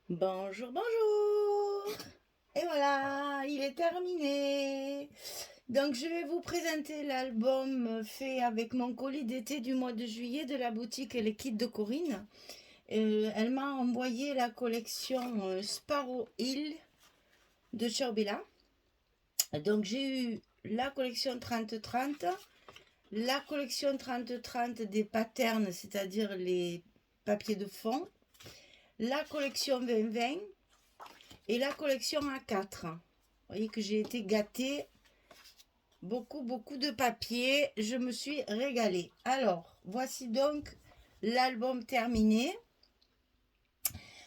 Bonjour, bonjour. Et voilà, il est terminé. Donc, je vais vous présenter l'album fait avec mon colis d'été du mois de juillet de la boutique Les Kits de Corinne. Elle m'a envoyé la collection Sparrow Hill de Chorbella. Donc, j'ai eu la collection 30-30, la collection 30-30 des patterns, c'est-à-dire les papiers de fond, la collection 20-20 et la collection A4. Vous voyez que j'ai été gâtée. Beaucoup de papier. Je me suis régalée. Alors, voici donc l'album terminé.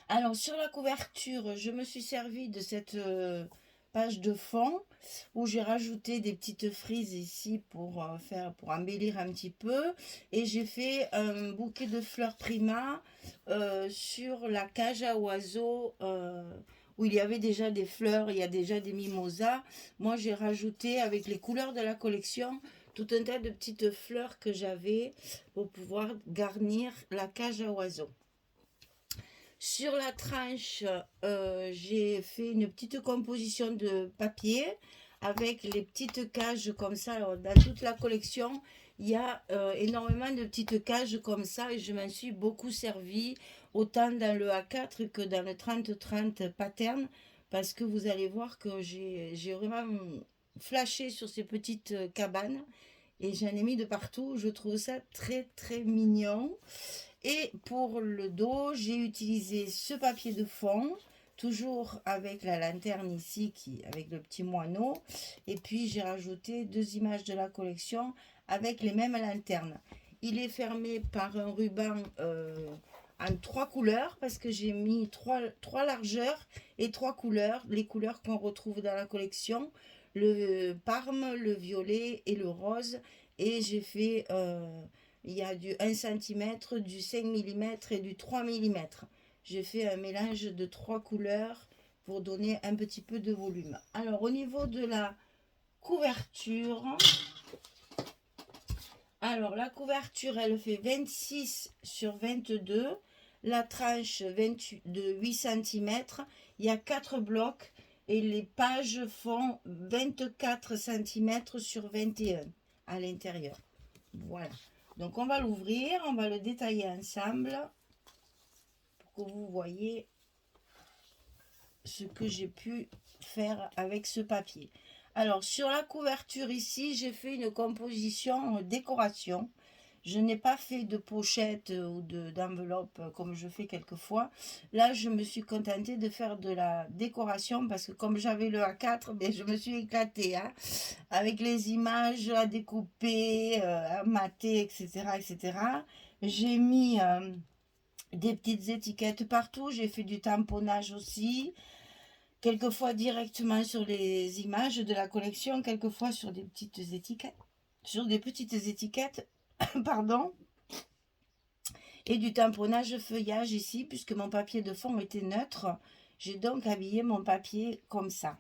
Alors, sur la couverture, je me suis servi de cette page de fond où j'ai rajouté des petites frises ici pour embellir un petit peu. Et j'ai fait un bouquet de fleurs Prima sur la cage à oiseaux où il y avait déjà des fleurs, il y a déjà des mimosas. Moi, j'ai rajouté avec les couleurs de la collection tout un tas de petites fleurs que j'avais pour pouvoir garnir la cage à oiseaux. Sur la tranche, j'ai fait une petite composition de papier avec les petites cages comme ça. Alors, dans toute la collection, il y a énormément de petites cages comme ça et je m'en suis beaucoup servi autant dans le A4 que dans le 30-30 pattern parce que vous allez voir que j'ai vraiment flashé sur ces petites cabanes et j'en ai mis de partout. Je trouve ça très mignon. Et pour le dos, j'ai utilisé ce papier de fond, toujours avec la lanterne ici, avec le petit moineau. Et puis j'ai rajouté deux images de la collection avec les mêmes lanternes. Il est fermé par un ruban en trois couleurs parce que j'ai mis trois largeurs et trois couleurs, les couleurs qu'on retrouve dans la collection, le parme, le violet et le rose. Et j'ai fait il y a du 1 cm, du 5 mm et du 3 mm. J'ai fait un mélange de trois couleurs pour donner un petit peu de volume. Alors au niveau de la couverture, alors la couverture elle fait 26 sur 22, la tranche 28 de 8 cm, il y a 4 blocs et les pages font 24 cm sur 21 à l'intérieur. Voilà. Donc on va l'ouvrir, on va le détailler ensemble pour que vous voyez ce que j'ai pu faire avec ce papier. Alors sur la couverture ici, j'ai fait une composition décoration. Je n'ai pas fait de pochette ou d'enveloppe comme je fais quelquefois. Là, je me suis contentée de faire de la décoration parce que comme j'avais le A4, ben, je me suis éclatée hein, avec les images à découper, à mater, etc. etc. J'ai mis des petites étiquettes partout. J'ai fait du tamponnage aussi. Quelquefois directement sur les images de la collection, quelquefois sur des petites étiquettes. Sur des petites étiquettes, pardon. Et du tamponnage feuillage ici, puisque mon papier de fond était neutre. J'ai donc habillé mon papier comme ça.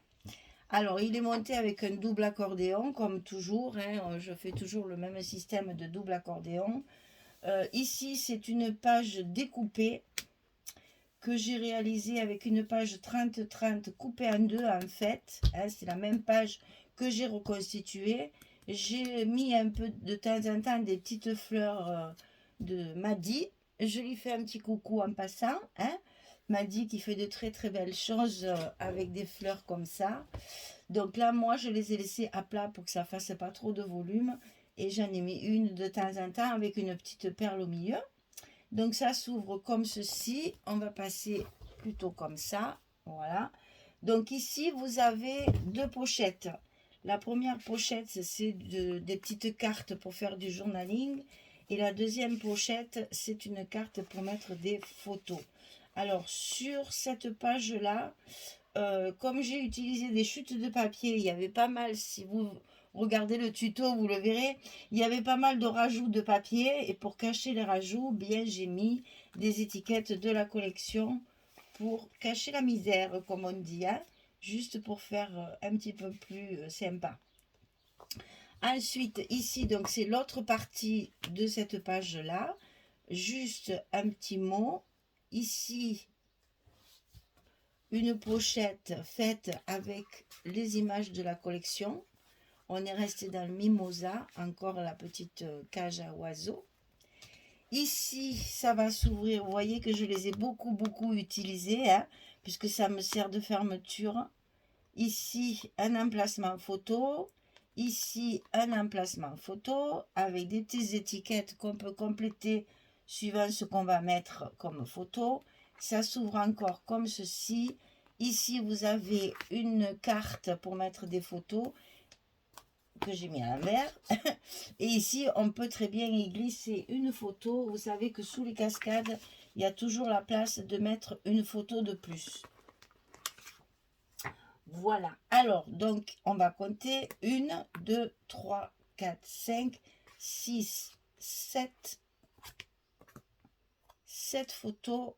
Alors, il est monté avec un double accordéon, comme toujours. Hein, je fais toujours le même système de double accordéon. Ici, c'est une page découpée que j'ai réalisée avec une page 30-30 coupée en deux en fait. Hein, c'est la même page que j'ai reconstituée. J'ai mis un peu de temps en temps des petites fleurs de Maddy. Je lui fais un petit coucou en passant. Hein. Maddy qui fait de très belles choses avec des fleurs comme ça. Donc là, moi, je les ai laissées à plat pour que ça fasse pas trop de volume. Et j'en ai mis une de temps en temps avec une petite perle au milieu. Donc ça s'ouvre comme ceci. On va passer plutôt comme ça. Voilà. Donc ici, vous avez deux pochettes. La première pochette, c'est des petites cartes pour faire du journaling. Et la deuxième pochette, c'est une carte pour mettre des photos. Alors sur cette page-là, comme j'ai utilisé des chutes de papier, il y avait pas mal, si vous regardez le tuto, vous le verrez, il y avait pas mal de rajouts de papier et pour cacher les rajouts, bien j'ai mis des étiquettes de la collection pour cacher la misère, comme on dit, hein, juste pour faire un petit peu plus sympa. Ensuite, ici, donc c'est l'autre partie de cette page-là, juste un petit mot. Ici, une pochette faite avec les images de la collection. On est resté dans le mimosa, encore la petite cage à oiseaux. Ici, ça va s'ouvrir. Vous voyez que je les ai beaucoup utilisés, hein, puisque ça me sert de fermeture. Ici, un emplacement photo. Ici, un emplacement photo avec des petites étiquettes qu'on peut compléter suivant ce qu'on va mettre comme photo. Ça s'ouvre encore comme ceci. Ici, vous avez une carte pour mettre des photos que j'ai mis à l'envers. Et ici, on peut très bien y glisser une photo. Vous savez que sous les cascades, il y a toujours la place de mettre une photo de plus. Voilà. Alors, donc, on va compter 1, 2, 3, 4, 5, 6, 7 photos,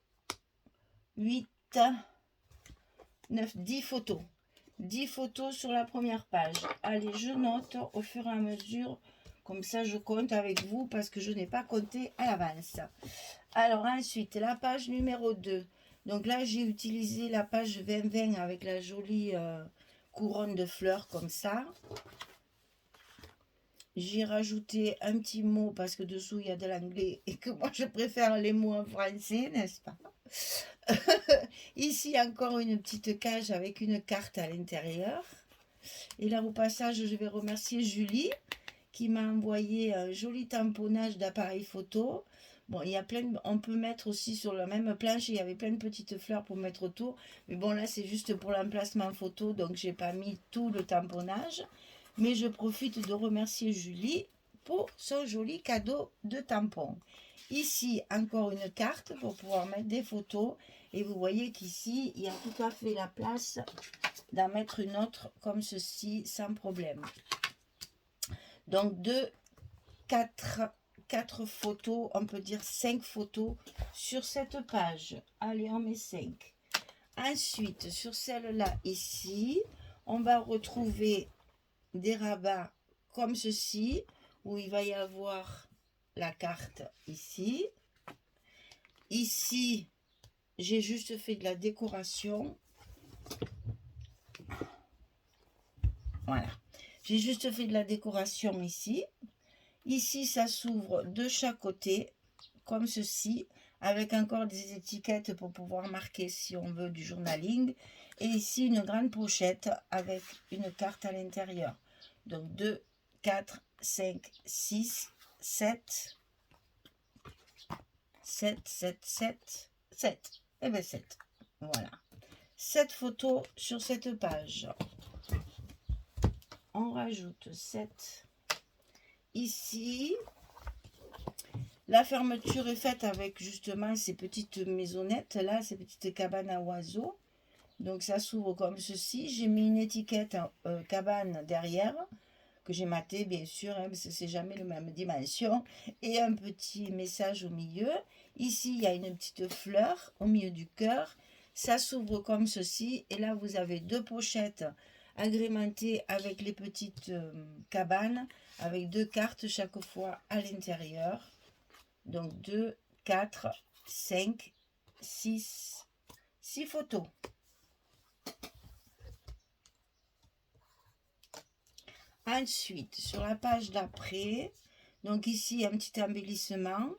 8, 9, 10 photos. 10 photos sur la première page. Allez, je note au fur et à mesure. Comme ça, je compte avec vous parce que je n'ai pas compté à l'avance. Alors, ensuite, la page numéro 2. Donc là, j'ai utilisé la page 2020 avec la jolie couronne de fleurs comme ça. J'ai rajouté un petit mot parce que dessous, il y a de l'anglais et que moi, je préfère les mots en français, n'est-ce pas? Ici, encore une petite cage avec une carte à l'intérieur. Et là, au passage, je vais remercier Julie qui m'a envoyé un joli tamponnage d'appareil photo. Bon, il y a on peut mettre aussi sur la même planche, il y avait plein de petites fleurs pour mettre autour. Mais bon, là, c'est juste pour l'emplacement photo, donc j'ai pas mis tout le tamponnage. Mais je profite de remercier Julie pour son joli cadeau de tampon. Ici, encore une carte pour pouvoir mettre des photos. Et vous voyez qu'ici, il y a tout à fait la place d'en mettre une autre comme ceci, sans problème. Donc, 4 photos, on peut dire 5 photos sur cette page. Allez, on met 5. Ensuite, sur celle-là, ici, on va retrouver des rabats comme ceci, où il va y avoir la carte ici. Ici, j'ai juste fait de la décoration. Voilà. J'ai juste fait de la décoration ici. Ici, ça s'ouvre de chaque côté, comme ceci, avec encore des étiquettes pour pouvoir marquer si on veut du journaling. Et ici, une grande pochette avec une carte à l'intérieur. Donc 2, 4, 5, 6, 7. 7, 7, 7, 7. Et bien 7. Voilà. 7 photos sur cette page. On rajoute 7. Ici, la fermeture est faite avec justement ces petites maisonnettes là, ces petites cabanes à oiseaux. Donc ça s'ouvre comme ceci. J'ai mis une étiquette cabane derrière, que j'ai maté bien sûr, hein, parce que c'est jamais la même dimension. Et un petit message au milieu. Ici, il y a une petite fleur au milieu du cœur. Ça s'ouvre comme ceci. Et là, vous avez 2 pochettes agrémentées avec les petites cabanes, avec 2 cartes chaque fois à l'intérieur. Donc 2, 4, 5, 6 photos. Ensuite, sur la page d'après, donc ici un petit embellissement.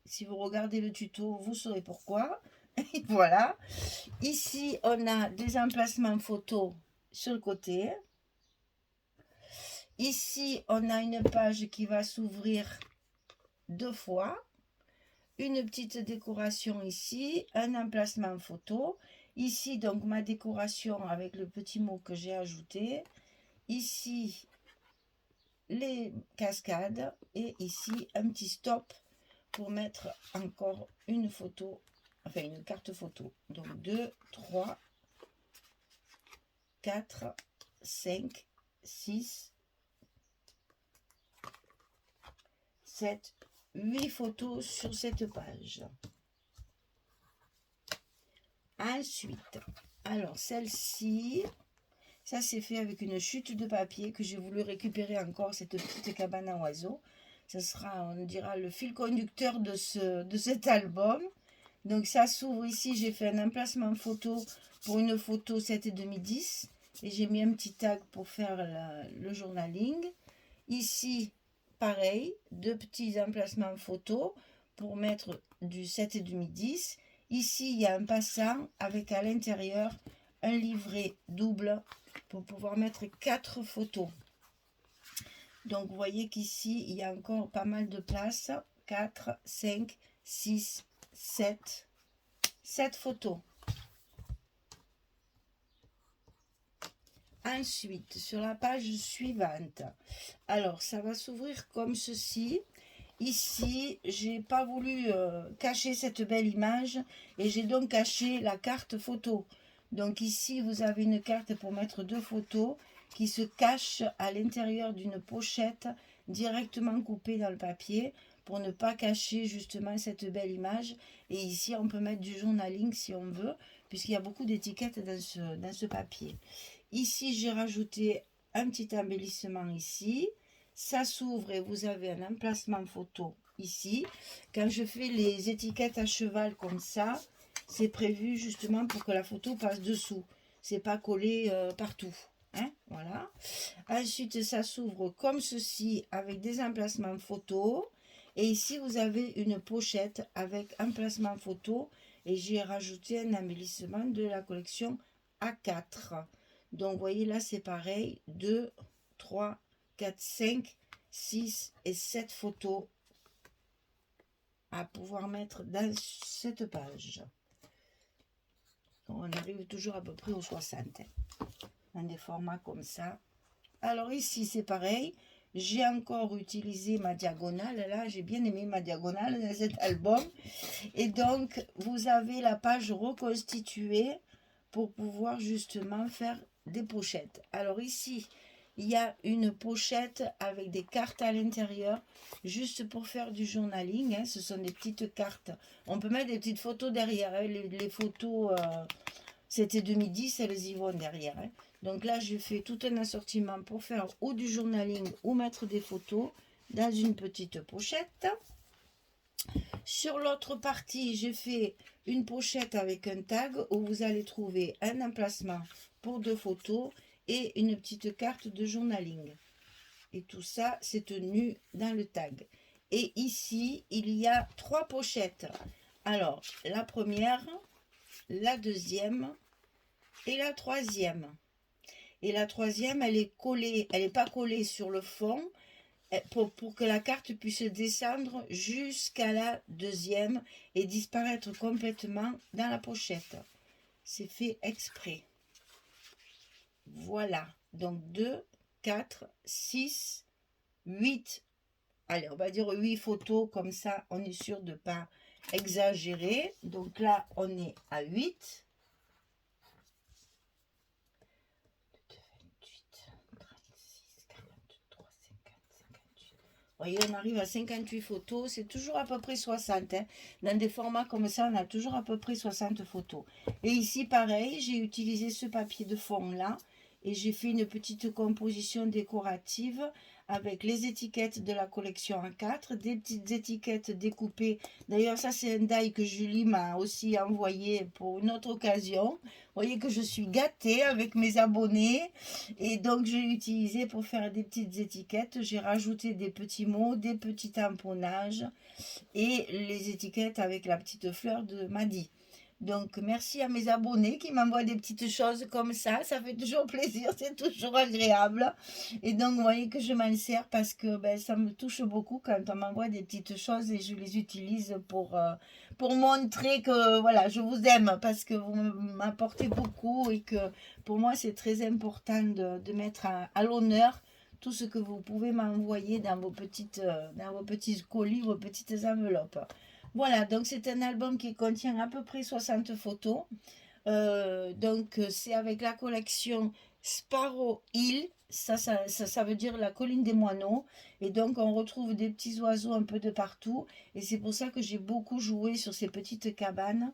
Si vous regardez le tuto, vous saurez pourquoi. Voilà. Ici, on a des emplacements photos sur le côté. Ici, on a une page qui va s'ouvrir 2 fois. Une petite décoration ici, un emplacement photo. Ici, donc, ma décoration avec le petit mot que j'ai ajouté. Ici, les cascades. Et ici, un petit stop pour mettre encore une photo, enfin une carte photo. Donc 2, 3, 4, 5, 6, 7, 8 photos sur cette page. Ensuite, alors celle-ci, ça c'est fait avec une chute de papier que j'ai voulu récupérer encore, cette petite cabane à oiseaux. Ce sera, on dira, le fil conducteur de cet album. Donc ça s'ouvre ici, j'ai fait un emplacement photo pour une photo 7,5-10 et j'ai mis un petit tag pour faire le journaling. Ici, pareil, deux petits emplacements photo pour mettre du 7,5-10. Ici, il y a un passant avec à l'intérieur un livret double pour pouvoir mettre 4 photos. Donc, vous voyez qu'ici, il y a encore pas mal de place. 4, 5, 6, 7. 7 photos. Ensuite, sur la page suivante, alors ça va s'ouvrir comme ceci. Ici, j'ai pas voulu cacher cette belle image et j'ai donc caché la carte photo. Donc ici, vous avez une carte pour mettre 2 photos qui se cachent à l'intérieur d'une pochette directement coupée dans le papier pour ne pas cacher justement cette belle image. Et ici, on peut mettre du journaling si on veut, puisqu'il y a beaucoup d'étiquettes dans ce papier. Ici, j'ai rajouté un petit embellissement ici. Ça s'ouvre et vous avez un emplacement photo ici. Quand je fais les étiquettes à cheval comme ça, c'est prévu justement pour que la photo passe dessous. C'est pas collé partout. Hein, voilà. Ensuite, ça s'ouvre comme ceci avec des emplacements photo. Et ici, vous avez une pochette avec emplacement photo. Et j'ai rajouté un embellissement de la collection A4. Donc, vous voyez, là, c'est pareil. 2, 3, 4, 5, 6 et 7 photos à pouvoir mettre dans cette page. Donc, on arrive toujours à peu près aux 60. Dans des formats comme ça. Alors, ici, c'est pareil. J'ai encore utilisé ma diagonale. Là, j'ai bien aimé ma diagonale dans cet album. Et donc, vous avez la page reconstituée pour pouvoir justement faire des pochettes. Alors ici, il y a une pochette avec des cartes à l'intérieur, juste pour faire du journaling. Hein. Ce sont des petites cartes. On peut mettre des petites photos derrière. Hein. Les photos, c'était 2010, elles y vont derrière. Hein. Donc là, je fais tout un assortiment pour faire ou du journaling ou mettre des photos dans une petite pochette. Sur l'autre partie, j'ai fait une pochette avec un tag où vous allez trouver un emplacement pour 2 photos et une petite carte de journaling. Et tout ça, c'est tenu dans le tag. Et ici, il y a 3 pochettes. Alors, la première, la deuxième et la troisième. Et la troisième, elle est collée, elle n'est pas collée sur le fond, pour que la carte puisse descendre jusqu'à la deuxième et disparaître complètement dans la pochette. C'est fait exprès. Voilà. Donc 2, 4, 6, 8. Allez, on va dire 8 photos, comme ça on est sûr de ne pas exagérer. Donc là, on est à 8. Vous voyez, on arrive à 58 photos, c'est toujours à peu près 60. Hein. Dans des formats comme ça, on a toujours à peu près 60 photos. Et ici, pareil, j'ai utilisé ce papier de fond là. Et j'ai fait une petite composition décorative avec les étiquettes de la collection A4, des petites étiquettes découpées. D'ailleurs, ça, c'est un die que Julie m'a aussi envoyé pour une autre occasion. Vous voyez que je suis gâtée avec mes abonnés. Et donc, j'ai utilisé pour faire des petites étiquettes. J'ai rajouté des petits mots, des petits tamponnages et les étiquettes avec la petite fleur de Maddy. Donc, merci à mes abonnés qui m'envoient des petites choses comme ça. Ça fait toujours plaisir, c'est toujours agréable. Et donc, vous voyez que je m'en sers parce que ça me touche beaucoup quand on m'envoie des petites choses et je les utilise pour montrer que voilà, je vous aime parce que vous m'apportez beaucoup et que pour moi, c'est très important de mettre à l'honneur tout ce que vous pouvez m'envoyer dans vos petits colis, vos petites enveloppes. Voilà, donc c'est un album qui contient à peu près 60 photos. Donc c'est avec la collection Sparrow Hill, ça veut dire la colline des moineaux. Et donc on retrouve des petits oiseaux un peu de partout. Et c'est pour ça que j'ai beaucoup joué sur ces petites cabanes.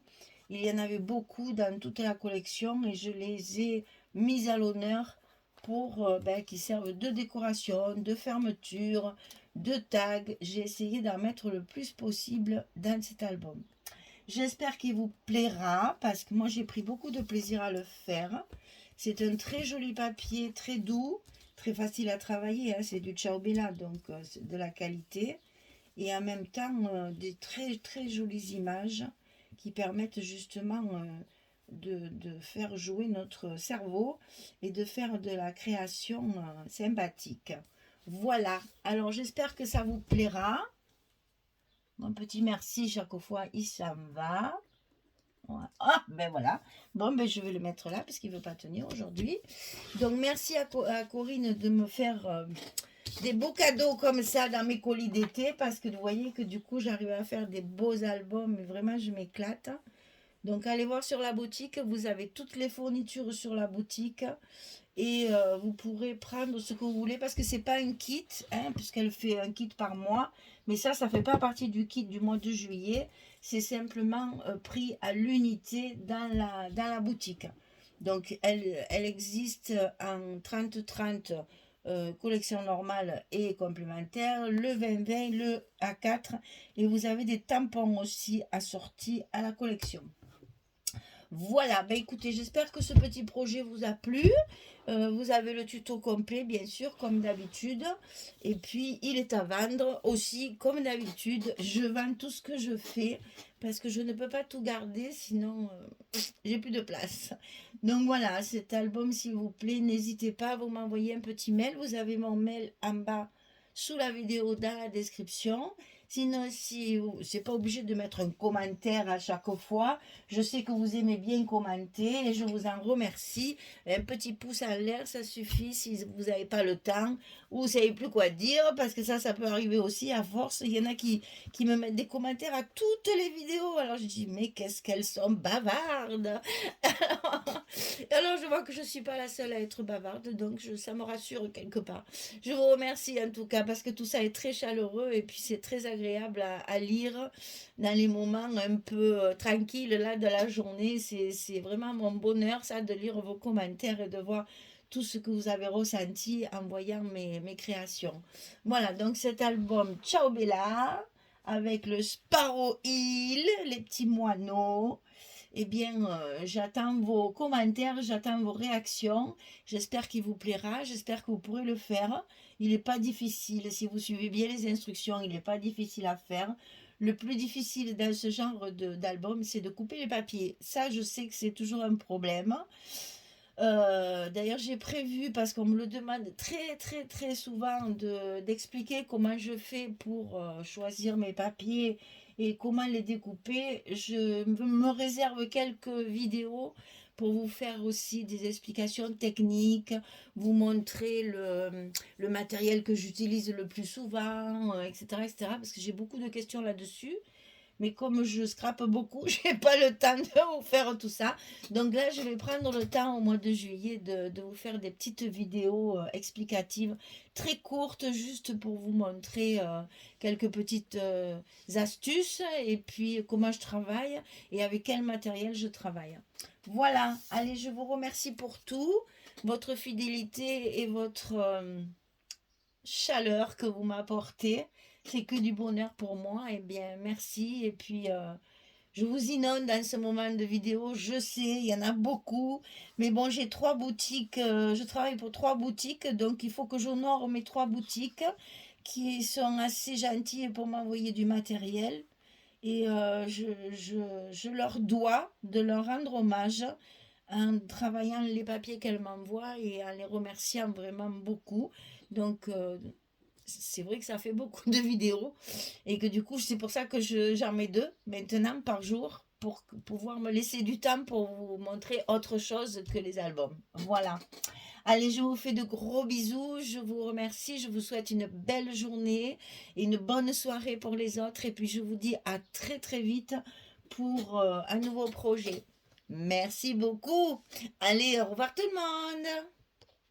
Il y en avait beaucoup dans toute la collection et je les ai mises à l'honneur pour qu'ils servent de décoration, de fermeture, de tag. J'ai essayé d'en mettre le plus possible dans cet album. J'espère qu'il vous plaira parce que moi j'ai pris beaucoup de plaisir à le faire. C'est un très joli papier, très doux, très facile à travailler, hein. C'est du Ciao Bella, donc c'est de la qualité. Et en même temps, des très très jolies images qui permettent justement de faire jouer notre cerveau et de faire de la création sympathique. Voilà, alors j'espère que ça vous plaira. Un petit merci chaque fois, il s'en va. Ah, ben voilà. Bon, ben je vais le mettre là parce qu'il ne veut pas tenir aujourd'hui. Donc, merci à Corinne de me faire des beaux cadeaux comme ça dans mes colis d'été parce que vous voyez que du coup, j'arrive à faire des beaux albums et vraiment, je m'éclate. Donc, allez voir sur la boutique. Vous avez toutes les fournitures sur la boutique et vous pourrez prendre ce que vous voulez parce que c'est pas un kit, hein, puisqu'elle fait un kit par mois, mais ça fait pas partie du kit du mois de juillet, c'est simplement pris à l'unité dans la boutique. Donc elle existe en 30-30 collection normale et complémentaire, le 20-20, le A4 et vous avez des tampons aussi assortis à la collection. Voilà, ben écoutez, j'espère que ce petit projet vous a plu. Vous avez le tuto complet, bien sûr, comme d'habitude. Et puis, il est à vendre aussi, comme d'habitude. Je vends tout ce que je fais parce que je ne peux pas tout garder, sinon j'ai plus de place. Donc voilà, cet album, s'il vous plaît, n'hésitez pas à vous m'envoyer un petit mail. Vous avez mon mail en bas sous la vidéo dans la description. Sinon, si c'est pas obligé de mettre un commentaire à chaque fois. Je sais que vous aimez bien commenter et je vous en remercie. Un petit pouce en l'air, ça suffit si vous n'avez pas le temps ou vous ne savez plus quoi dire parce que ça peut arriver aussi à force. Il y en a qui me mettent des commentaires à toutes les vidéos. Alors je dis, mais qu'est-ce qu'elles sont bavardes. Alors je vois que je ne suis pas la seule à être bavarde, donc ça me rassure quelque part. Je vous remercie en tout cas parce que tout ça est très chaleureux et puis c'est très agréable à lire dans les moments un peu tranquilles là de la journée. C'est vraiment mon bonheur ça de lire vos commentaires et de voir tout ce que vous avez ressenti en voyant mes créations. Voilà, donc cet album Ciao Bella avec le Sparrow Hill, les petits moineaux. Eh bien, j'attends vos commentaires, j'attends vos réactions. J'espère qu'il vous plaira, j'espère que vous pourrez le faire. Il n'est pas difficile, si vous suivez bien les instructions, il n'est pas difficile à faire. Le plus difficile dans ce genre d'album, c'est de couper les papiers. Ça, je sais que c'est toujours un problème. D'ailleurs, j'ai prévu, parce qu'on me le demande très très très souvent, d'expliquer comment je fais pour choisir mes papiers et comment les découper. Je me réserve quelques vidéos pour vous faire aussi des explications techniques, vous montrer le matériel que j'utilise le plus souvent, etc., etc., parce que j'ai beaucoup de questions là-dessus. Mais comme je scrape beaucoup, je n'ai pas le temps de vous faire tout ça. Donc là, je vais prendre le temps au mois de juillet de vous faire des petites vidéos explicatives, très courtes, juste pour vous montrer quelques petites astuces et puis comment je travaille et avec quel matériel je travaille. Voilà, allez, je vous remercie pour tout, votre fidélité et votre chaleur que vous m'apportez. C'est que du bonheur pour moi. Eh bien, merci. Et puis, je vous inonde dans ce moment de vidéo. Je sais, il y en a beaucoup. Mais bon, j'ai 3 boutiques. Je travaille pour 3 boutiques. Donc, il faut que j'honore mes 3 boutiques qui sont assez gentilles pour m'envoyer du matériel. Et je leur dois de leur rendre hommage en travaillant les papiers qu'elles m'envoient et en les remerciant vraiment beaucoup. Donc, c'est vrai que ça fait beaucoup de vidéos et que du coup, c'est pour ça que j'en mets 2 maintenant par jour pour pouvoir me laisser du temps pour vous montrer autre chose que les albums. Voilà. Allez, je vous fais de gros bisous, je vous remercie, je vous souhaite une belle journée et une bonne soirée pour les autres et puis je vous dis à très très vite pour un nouveau projet. Merci beaucoup. Allez, au revoir tout le monde.